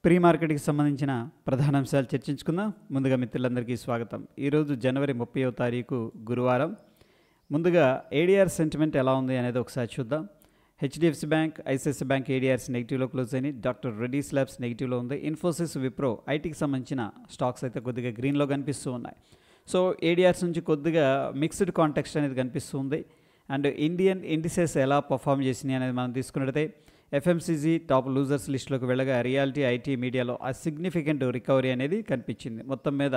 Pre మార్కెట్కి సంబంధించిన ప్రధాన అంశాలు చర్చించుకుందాం. ముందుగా మిత్రులందరికీ స్వాగతం. ఈరోజు జనవరి 30వ తారీఖు గురువారం. ముందుగా ఏడీఆర్ సెంటిమెంట్ ఎలా ఉంది అనేది ఒకసారి చూద్దాం. HDFC bank, ICICI bank ADRs నెగిటివ్లో క్లోజ్ అయినాయి. డాక్టర్ రెడ్డీస్ ల్యాబ్స్ నెగిటివ్లో ఉంది. ఇన్ఫోసిస్, విప్రో, ఐటీకి సంబంధించిన స్టాక్స్ అయితే కొద్దిగా గ్రీన్లో కనిపిస్తూ ఉన్నాయి. సో ఏడీఆర్స్ నుంచి కొద్దిగా మిక్స్డ్ కాంటెక్స్ట్ అనేది కనిపిస్తుంది. అండ్ ఇండియన్ ఇండిసెస్ ఎలా పర్ఫామ్ చేసినాయి అనేది మనం తీసుకున్నట్టయితే ఎఫ్ఎంసీజీ టాప్ లూజర్స్ లిస్టులోకి వెళ్ళగా రియాలిటీ, ఐటీ, మీడియాలో ఆ సిగ్నిఫికెంట్ రికవరీ అనేది కనిపించింది. మొత్తం మీద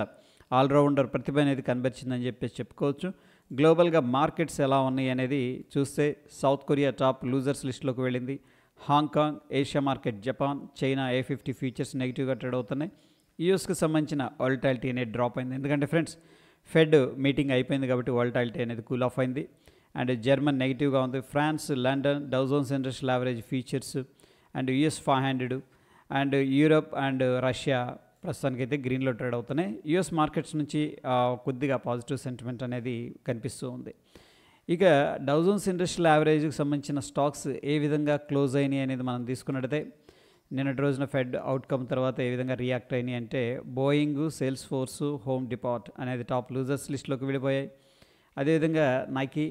ఆల్రౌండర్ ప్రతిభ అనేది కనబరిచిందని చెప్పేసి చెప్పుకోవచ్చు. గ్లోబల్గా మార్కెట్స్ ఎలా ఉన్నాయి అనేది చూస్తే సౌత్ కొరియా టాప్ లూజర్స్ లిస్టులోకి వెళ్ళింది. Hong Kong, Asia market, Japan, China A50 futures నెగిటివ్గా ట్రేడ్ అవుతున్నాయి. యూఎస్కి సంబంధించిన వాలటాలిటీ అనేది డ్రాప్ అయింది. ఎందుకంటే ఫ్రెండ్స్ ఫెడ్ మీటింగ్ అయిపోయింది కాబట్టి వాలటాలిటీ అనేది కూల్ ఆఫ్ అయింది. అండ్ జర్మన్ నెగిటివ్గా ఉంది. France, London, Dow Jones industrial average futures and US 500 and Europe and Russia ప్రస్తుతానికైతే గ్రీన్లో ట్రేడ్ అవుతున్నాయి. US మార్కెట్స్ నుంచి కొద్దిగా పాజిటివ్ సెంటిమెంట్ అనేది కనిపిస్తూ ఉంది. ఇక డౌ జోన్స్ ఇండస్ట్రియల్ యావరేజ్కి సంబంధించిన స్టాక్స్ ఏ విధంగా క్లోజ్ అయినాయి అనేది మనం తీసుకున్నట్టయితే నిన్నటి రోజున ఫెడ్ అవుట్కమ్ తర్వాత ఏ విధంగా రియాక్ట్ అయినాయి అంటే Boeing, salesforce, home depot అనేది టాప్ లూజర్స్ లిస్టులోకి వెళ్ళిపోయాయి. అదేవిధంగా Nike,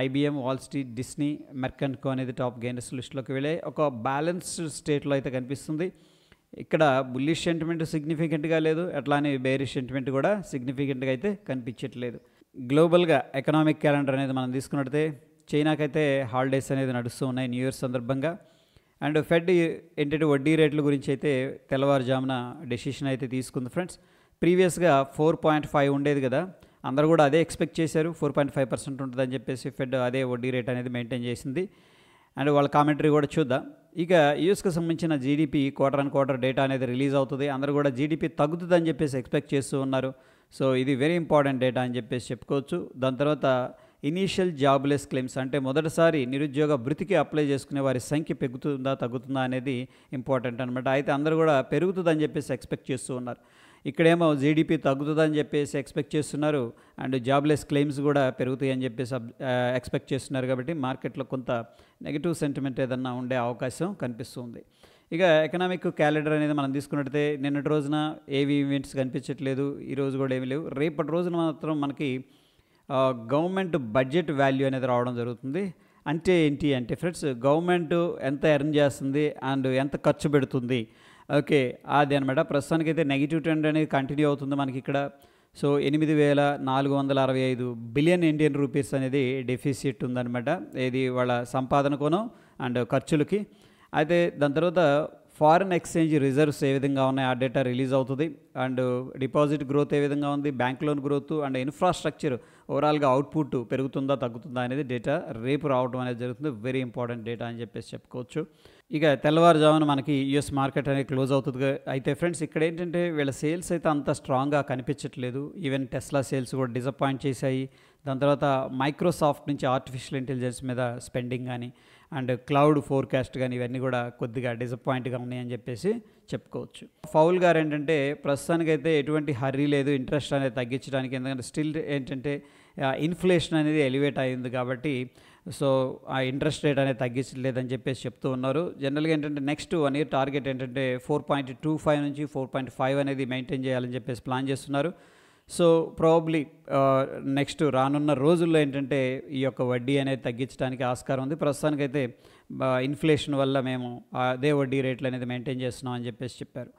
IBM, wall street, Disney, Merck and Co అనేది టాప్ గెయినర్స్ లిస్టులోకి వెళ్ళాయి. ఒక బ్యాలెన్స్డ్ స్టేట్లో అయితే కనిపిస్తుంది. ఇక్కడ బుల్లిష్ సెంటిమెంట్ సిగ్నిఫికెంట్గా లేదు, అట్లానే బేరిష్ సెంటిమెంట్ కూడా సిగ్నిఫికెంట్గా అయితే కనిపించట్లేదు. గ్లోబల్గా ఎకనామిక్ క్యాలెండర్ అనేది మనం తీసుకున్నట్టయితే చైనాకైతే హాలిడేస్ అనేది నడుస్తూ ఉన్నాయి న్యూ ఇయర్ సందర్భంగా. అండ్ ఫెడ్ ఏంటంటే వడ్డీ రేట్ల గురించి అయితే తెల్లవారుజామున డెసిషన్ అయితే తీసుకుంది ఫ్రెండ్స్. ప్రీవియస్గా 4.5 ఉండేది కదా, అందరూ కూడా అదే ఎక్స్పెక్ట్ చేశారు. 4.5% ఉంటుందని చెప్పేసి ఫెడ్ అదే వడ్డీ రేట్ అనేది మెయింటైన్ చేసింది. అండ్ వాళ్ళ కామెంటరీ కూడా చూద్దాం. ఇక యూఎస్కి సంబంధించిన జీడిపి క్వార్టర్ డేటా అనేది రిలీజ్ అవుతుంది. అందరూ కూడా జీడిపి తగ్గుతుందని చెప్పేసి ఎక్స్పెక్ట్ చేస్తూ ఉన్నారు. సో ఇది వెరీ ఇంపార్టెంట్ డేటా అని చెప్పేసి చెప్పుకోవచ్చు. దాని తర్వాత ఇనీషియల్ జాబ్లెస్ క్లెయిమ్స్ అంటే మొదటిసారి నిరుద్యోగ భృతికి అప్లై చేసుకునే వారి సంఖ్య పెరుగుతుందా తగ్గుతుందా అనేది ఇంపార్టెంట్ అనమాట. అయితే అందరూ కూడా పెరుగుతుందని చెప్పేసి ఎక్స్పెక్ట్ చేస్తూ ఉన్నారు. ఇక్కడేమో జీడిపి తగ్గుతుందని చెప్పేసి ఎక్స్పెక్ట్ చేస్తున్నారు అండ్ జాబ్లెస్ క్లెయిమ్స్ కూడా పెరుగుతాయి అని చెప్పేసి ఎక్స్పెక్ట్ చేస్తున్నారు. కాబట్టి మార్కెట్లో కొంత నెగిటివ్ సెంటిమెంట్ ఏదన్నా ఉండే అవకాశం కనిపిస్తుంది. ఇక ఎకనామిక్ క్యాలెండర్ అనేది మనం తీసుకున్నట్టయితే నిన్నటి రోజున ఏవి ఈవెంట్స్ కనిపించట్లేదు, ఈరోజు కూడా ఏమీ లేవు. రేపటి రోజున మాత్రం మనకి గవర్నమెంట్ బడ్జెట్ వాల్యూ అనేది రావడం జరుగుతుంది. అంటే ఏంటి అంటే ఫ్రెండ్స్, గవర్నమెంట్ ఎంత ఎర్న్ చేస్తుంది అండ్ ఎంత ఖర్చు పెడుతుంది, ఓకే అది అనమాట. ప్రస్తుతానికైతే నెగిటివ్ ట్రెండ్ అనేది కంటిన్యూ అవుతుంది మనకి ఇక్కడ. సో 8,465 బిలియన్ ఇండియన్ రూపీస్ అనేది డెఫిసిట్ ఉందన్నమాట, ఇది వాళ్ళ సంపాదనకును అండ్ ఖర్చులకి. అయితే దాని తర్వాత ఫారిన్ ఎక్స్చేంజ్ రిజర్వ్స్ ఏ విధంగా ఉన్నాయి ఆ డేటా రిలీజ్ అవుతుంది. అండ్ డిపాజిట్ గ్రోత్ ఏ విధంగా ఉంది, bank loan growth and infrastructure ఓవరాల్గా అవుట్పుట్ పెరుగుతుందా తగ్గుతుందా అనేది డేటా రేపు రావడం అనేది జరుగుతుంది. వెరీ ఇంపార్టెంట్ డేటా అని చెప్పేసి చెప్పుకోవచ్చు. ఇక తెల్లవారుజామున మనకి US మార్కెట్ అనేది క్లోజ్ అవుతుంది. అయితే ఫ్రెండ్స్ ఇక్కడ ఏంటంటే వీళ్ళ సేల్స్ అయితే అంత స్ట్రాంగ్గా కనిపించట్లేదు. ఈవెన్ టెస్లా సేల్స్ కూడా డిసప్పాయింట్ చేశాయి. దాని తర్వాత మైక్రోసాఫ్ట్ నుంచి ఆర్టిఫిషియల్ ఇంటెలిజెన్స్ మీద స్పెండింగ్ కానీ అండ్ క్లౌడ్ ఫోర్కాస్ట్ కానీ ఇవన్నీ కూడా కొద్దిగా డిసప్పాయింట్గా ఉన్నాయని చెప్పేసి చెప్పుకోవచ్చు. ఫౌల్ గారు ఏంటంటే ప్రస్తుతానికైతే ఎటువంటి హర్రీ లేదు ఇంట్రెస్ట్ అనేది తగ్గించడానికి. ఎందుకంటే స్టిల్ ఏంటంటే ఇన్ఫ్లేషన్ అనేది ఎలివేట్ అయింది కాబట్టి సో ఆ ఇంట్రెస్ట్ రేట్ అనేది తగ్గించలేదని చెప్పేసి చెప్తూ ఉన్నారు. జనరల్గా ఏంటంటే నెక్స్ట్ 1 year టార్గెట్ ఏంటంటే 4.25 నుంచి 4.5 అనేది మెయింటైన్ చేయాలని చెప్పేసి ప్లాన్ చేస్తున్నారు. సో ప్రాబబ్లీ నెక్స్ట్ రానున్న రోజుల్లో ఏంటంటే ఈ యొక్క వడ్డీ అనేది తగ్గించడానికి ఆస్కారం ఉంది. ప్రస్తుతానికైతే ఇన్ఫ్లేషన్ వల్ల మేము అదే వడ్డీ రేట్లు అనేది మెయింటైన్ చేస్తున్నాం అని చెప్పేసి చెప్పారు.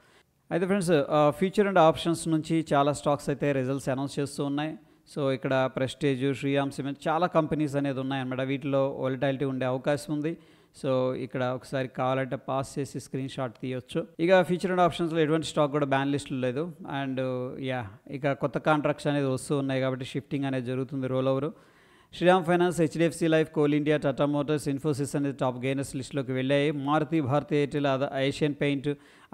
అయితే ఫ్రెండ్స్ ఫ్యూచర్ అండ్ ఆప్షన్స్ నుంచి చాలా స్టాక్స్ అయితే రిజల్ట్స్ అనౌన్స్ చేస్తూ ఉన్నాయి. సో ఇక్కడ ప్రెస్టేజ్, శ్రీరామ్ సిమెంట్ చాలా కంపెనీస్ అనేది ఉన్నాయన్నమాట. వీటిలో వాలటాలిటీ ఉండే అవకాశం ఉంది. సో ఇక్కడ ఒకసారి కావాలంటే పాస్ చేసి స్క్రీన్ షాట్ తీయొచ్చు. ఇక ఫ్యూచర్ అండ్ ఆప్షన్స్లో ఎటువంటి స్టాక్ కూడా బ్యాన్ లిస్టులో లేదు. అండ్ ఇక కొత్త కాంట్రాక్ట్స్ అనేది వస్తూ ఉన్నాయి కాబట్టి షిఫ్టింగ్ అనేది జరుగుతుంది, roll over. Shriram finance, HDFC లైఫ్, coal India, Tata motors, Infosys అనేది టాప్ గెయినర్స్ లిస్టులోకి వెళ్ళాయి. Maruti, Bharti Airtel, Asian paint,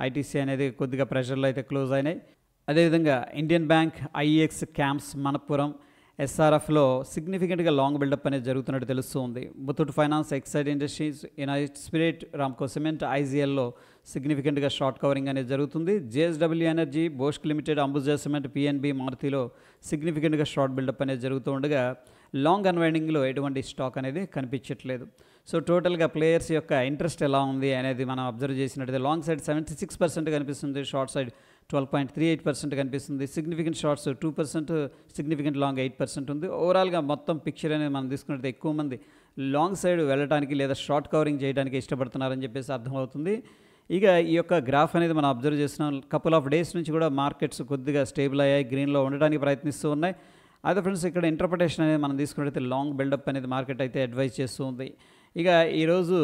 ITC అనేది కొద్దిగా ప్రెషర్లో అయితే క్లోజ్ అయినాయి. అదేవిధంగా Indian bank, IEX, CAMS, Manappuram, SRFలో సిగ్నిఫికెంట్గా లాంగ్ బిల్డప్ అనేది జరుగుతున్నట్టు తెలుస్తుంది. Muthoot finance, Exide industries, united spirit, Ramco cement, IGLలో సిగ్నిఫికెంట్గా షార్ట్ కవరింగ్ అనేది జరుగుతుంది. JSW energy, Bosch limited, Ambuja cement, PNB, మారుతిలో సిగ్నిఫికెంట్గా షార్ట్ బిల్డప్ అనేది జరుగుతూ ఉండగా లాంగ్ అన్వైండింగ్లో ఎటువంటి స్టాక్ అనేది కనిపించట్లేదు. సో టోటల్గా ప్లేయర్స్ యొక్క ఇంట్రెస్ట్ ఎలా ఉంది అనేది మనం అబ్జర్వ్ చేసినట్టయితే లాంగ్ సైడ్ 76% కనిపిస్తుంది, షార్ట్ సైడ్ 12.38% కనిపిస్తుంది, సిగ్నిఫికెంట్ షార్ట్స్ 2%, సిగ్నిఫికెంట్ లాంగ్ 8% ఉంది. ఓవరాల్గా మొత్తం పిక్చర్ అనేది మనం తీసుకున్నట్లయితే ఎక్కువ మంది లాంగ్ సైడ్ వెళ్ళడానికి లేదా షార్ట్ కవరింగ్ చేయడానికి ఇష్టపడుతున్నారని చెప్పేసి అర్థమవుతుంది. ఇక ఈ యొక్క గ్రాఫ్ అనేది మనం అబ్జర్వ్ చేస్తున్నాం. కపుల్ ఆఫ్ డేస్ నుంచి కూడా మార్కెట్స్ కొద్దిగా స్టేబుల్ అయ్యాయి, గ్రీన్లో ఉండడానికి ప్రయత్నిస్తూ ఉన్నాయి. అదే ఫ్రెండ్స్ ఇక్కడ ఇంటర్ప్రిటేషన్ అనేది మనం తీసుకున్నట్లయితే లాంగ్ బిల్డప్ అనేది మార్కెట్ అయితే అడ్వైజ్ చేస్తూ ఉంది. ఇక ఈరోజు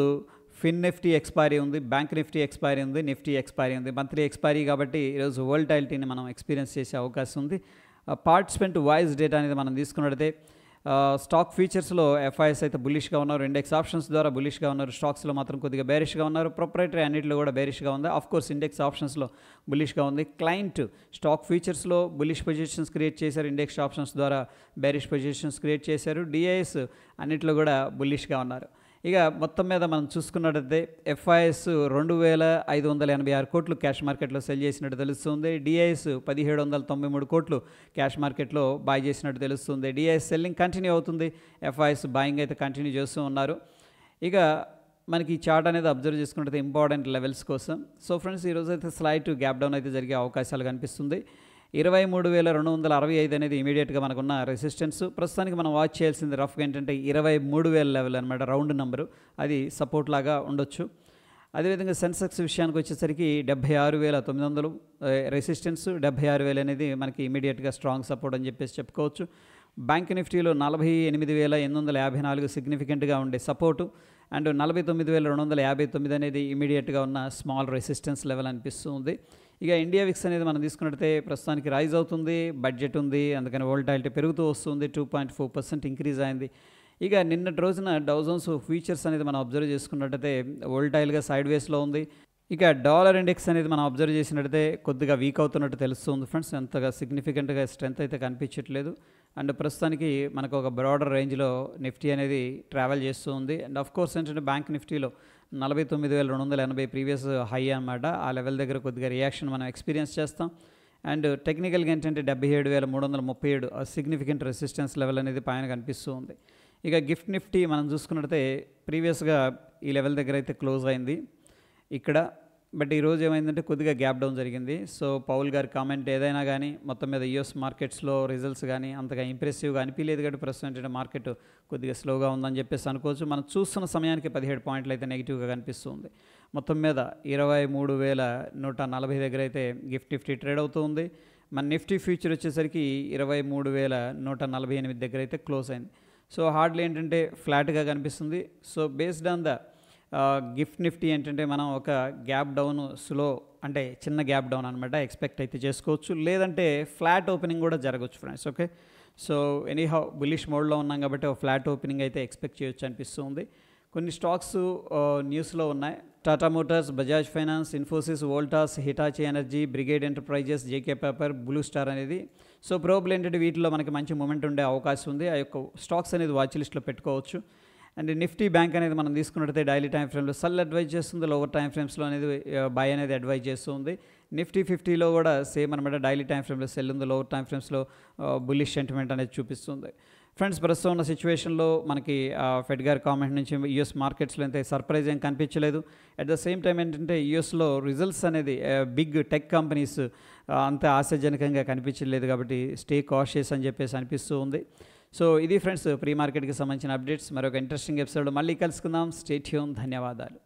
ఫిన్ నిఫ్టీ ఎక్స్పైరీ ఉంది, బ్యాంక్ నిఫ్టీ ఎక్స్పైరీ ఉంది, నిఫ్టీ ఎక్స్పైరీ ఉంది. మంత్లీ ఎక్స్పైరీ కాబట్టి ఈరోజు వోల్టాలిటీని మనం ఎక్స్పీరియన్స్ చేసే అవకాశం ఉంది. పార్టిసిపెంట్ వాయిస్ డేటా అనేది మనం తీసుకున్నట్లయితే స్టాక్ ఫీచర్స్లో ఎఫ్ఐఎస్ అయితే బులిష్గా ఉన్నారు, ఇండెక్స్ ఆప్షన్స్ ద్వారా బులిష్గా ఉన్నారు, స్టాక్స్లో మాత్రం కొద్దిగా బేరిష్గా ఉన్నారు, ప్రొప్రైటరీ అన్నింటిలో కూడా బేరిష్గా ఉంది. ఆఫ్ కోర్స్ ఇండెక్స్ ఆప్షన్స్లో బులిష్గా ఉంది. క్లయింట్ స్టాక్ ఫీచర్స్లో బులిష్ పొజిషన్స్ క్రియేట్ చేశారు, ఇండెక్స్ ఆప్షన్స్ ద్వారా బేరిష్ పొజిషన్స్ క్రియేట్ చేశారు. డిఐఎస్ అన్నింటిలో కూడా బులిష్గా ఉన్నారు. ఇక మొత్తం మీద మనం చూసుకున్నట్టయితే ఎఫ్ఐఎస్ 2586 కోట్లు క్యాష్ మార్కెట్లో సెల్ చేసినట్టు తెలుస్తుంది. డిఐఎస్ 1793 కోట్లు క్యాష్ మార్కెట్లో బాయ్ చేసినట్టు తెలుస్తుంది. డిఐఎస్ సెల్లింగ్ కంటిన్యూ అవుతుంది, ఎఫ్ఐఎస్ బాయింగ్ అయితే కంటిన్యూ చేస్తూ ఉన్నారు. ఇక మనకి ఈ చార్ట్ అనేది అబ్జర్వ్ చేసుకున్నట్టయితే ఇంపార్టెంట్ లెవెల్స్ కోసం. సో ఫ్రెండ్స్ ఈరోజు అయితే స్లైట్ గ్యాప్ డౌన్ అయితే జరిగే అవకాశాలు కనిపిస్తుంది. 23,265 అనేది ఇమీడియట్గా మనకున్న రెసిస్టెన్స్. ప్రస్తుతానికి మనం వాచ్ చేయాల్సింది రఫ్గా ఏంటంటే 23,000 లెవెల్ అనమాట, రౌండ్ నెంబరు, అది సపోర్ట్ లాగా ఉండొచ్చు. అదేవిధంగా సెన్సెక్స్ విషయానికి వచ్చేసరికి 76,900 రెసిస్టెన్స్, 76,000 అనేది మనకి ఇమీడియట్గా స్ట్రాంగ్ సపోర్ట్ అని చెప్పేసి చెప్పుకోవచ్చు. బ్యాంక్ నిఫ్టీలో 48,854 సిగ్నిఫికెంట్గా ఉండే సపోర్టు అండ్ 49,259 అనేది ఇమీడియట్గా ఉన్న స్మాల్ రెసిస్టెన్స్ లెవెల్ అనిపిస్తుంది. ఇక ఇండియా విక్స్ అనేది మనం తీసుకున్నట్టయితే ప్రస్తుతానికి రైజ్ అవుతుంది, బడ్జెట్ ఉంది, అందుకని వోల్టాలిటీ పెరుగుతూ వస్తుంది, 2.4% ఇంక్రీజ్ అయింది. ఇక నిన్నటి రోజున డౌ జోన్స్ ఫ్యూచర్స్ అనేది మనం అబ్జర్వ్ చేసుకున్నట్టయితే వోల్టైల్గా సైడ్ వేస్లో ఉంది. ఇక డాలర్ ఇండెక్స్ అనేది మనం అబ్జర్వ్ చేసినట్టయితే కొద్దిగా వీక్ అవుతున్నట్టు తెలుస్తుంది ఫ్రెండ్స్, అంతగా సిగ్నిఫికెంట్గా స్ట్రెంత్ అయితే కనిపించట్లేదు. అండ్ ప్రస్తుతానికి మనకు ఒక బ్రాడర్ రేంజ్లో నిఫ్టీ అనేది ట్రావెల్ చేస్తూ ఉంది. అండ్ ఆఫ్ కోర్స్ ఏంటంటే బ్యాంక్ నిఫ్టీలో 49,280 ప్రీవియస్ హై అన్నమాట, ఆ లెవెల్ దగ్గర కొద్దిగా రియాక్షన్ మనం ఎక్స్పీరియన్స్ చేస్తాం. అండ్ టెక్నికల్గా ఏంటంటే 77,337 సిగ్నిఫికెంట్ రెసిస్టెన్స్ లెవెల్ అనేది పైన కనిపిస్తూ ఉంది. ఇక గిఫ్ట్ నిఫ్టీ మనం చూసుకున్నట్టయితే ప్రీవియస్గా ఈ లెవెల్ దగ్గర అయితే క్లోజ్ అయింది ఇక్కడ. బట్ ఈరోజు ఏమైందంటే కొద్దిగా గ్యాప్ డౌన్ జరిగింది. సో పౌల్ గారి కామెంట్ ఏదైనా కానీ మొత్తం మీద యూఎస్ మార్కెట్స్లో రిజల్ట్స్ కానీ అంతగా ఇంప్రెసివ్గా అనిపించలేదు కాబట్టి ప్రస్తుతం ఏంటంటే మార్కెట్ కొద్దిగా స్లోగా ఉందని చెప్పేసి అనుకోవచ్చు. మనం చూస్తున్న సమయానికి 17 పాయింట్లు అయితే నెగిటివ్గా కనిపిస్తుంది. మొత్తం మీద 23,140 దగ్గర అయితే గిఫ్ట్ నిఫ్టీ ట్రేడ్ అవుతుంది. మన నిఫ్టీ ఫ్యూచర్ వచ్చేసరికి 23,148 దగ్గర అయితే క్లోజ్ అయింది. సో హార్డ్లీ ఏంటంటే ఫ్లాట్గా కనిపిస్తుంది. So based on the gift Nifty ఏంటంటే మనం ఒక గ్యాప్ డౌన్ స్లో అంటే చిన్న గ్యాప్ డౌన్ అనమాట ఎక్స్పెక్ట్ అయితే చేసుకోవచ్చు, లేదంటే ఫ్లాట్ ఓపెనింగ్ కూడా జరగవచ్చు friends. Okay, so anyhow bullish మోడ్లో ఉన్నాం కాబట్టి ఒక ఫ్లాట్ ఓపెనింగ్ అయితే ఎక్స్పెక్ట్ చేయొచ్చు అనిపిస్తుంది. కొన్ని స్టాక్స్ న్యూస్లో ఉన్నాయి. Tata Motors, Bajaj finance, Infosys, Voltas, Hitachi energy, brigade enterprises, JK paper, blue star అనేది. సో ప్రోబ్లమ్ ఏంటంటే వీటిలో మనకి మంచి మూమెంట్ ఉండే అవకాశం ఉంది. ఆ యొక్క స్టాక్స్ అనేది వాచ్ లిస్ట్లో పెట్టుకోవచ్చు. అండ్ నిఫ్టీ బ్యాంక్ అనేది మనం తీసుకున్నట్టయితే డైలీ టైం ఫ్రేమ్లో సెల్ అడ్వైజ్ చేస్తుంది, లోవర్ టైం ఫ్రేమ్స్లో అనేది బై అనేది అడ్వైజ్ చేస్తుంది. నిఫ్టీ 50లో కూడా సేమ్ అనమాట, డైలీ టైం ఫ్రేమ్లో సెల్ ఉంది, లోవర్ టైం ఫ్రేమ్స్లో బుల్లిష్ సెంటిమెంట్ అనేది చూపిస్తుంది. ఫ్రెండ్స్ ప్రస్తుతం ఉన్న సిచ్యువేషన్లో మనకి ఫెడ్ గారి కామెంట్ నుంచి యూఎస్ మార్కెట్స్లో అయితే సర్ప్రైజ్ ఏం కనిపించలేదు. అట్ ద సేమ్ టైం ఏంటంటే యూఎస్లో రిజల్ట్స్ అనేది బిగ్ టెక్ కంపెనీస్ అంత ఆశాజనకంగా కనిపించలేదు కాబట్టి స్టే కాషియస్ అని చెప్పేసి అనిపిస్తూ ఉంది. సో ఇది ఫ్రెండ్స్ ప్రీ మార్కెట్కి సంబంధించిన అప్డేట్స్. మరొక ఇంట్రెస్టింగ్ ఎపిసోడ్ మళ్ళీ కలుసుకుందాం. Stay tune. ధన్యవాదాలు.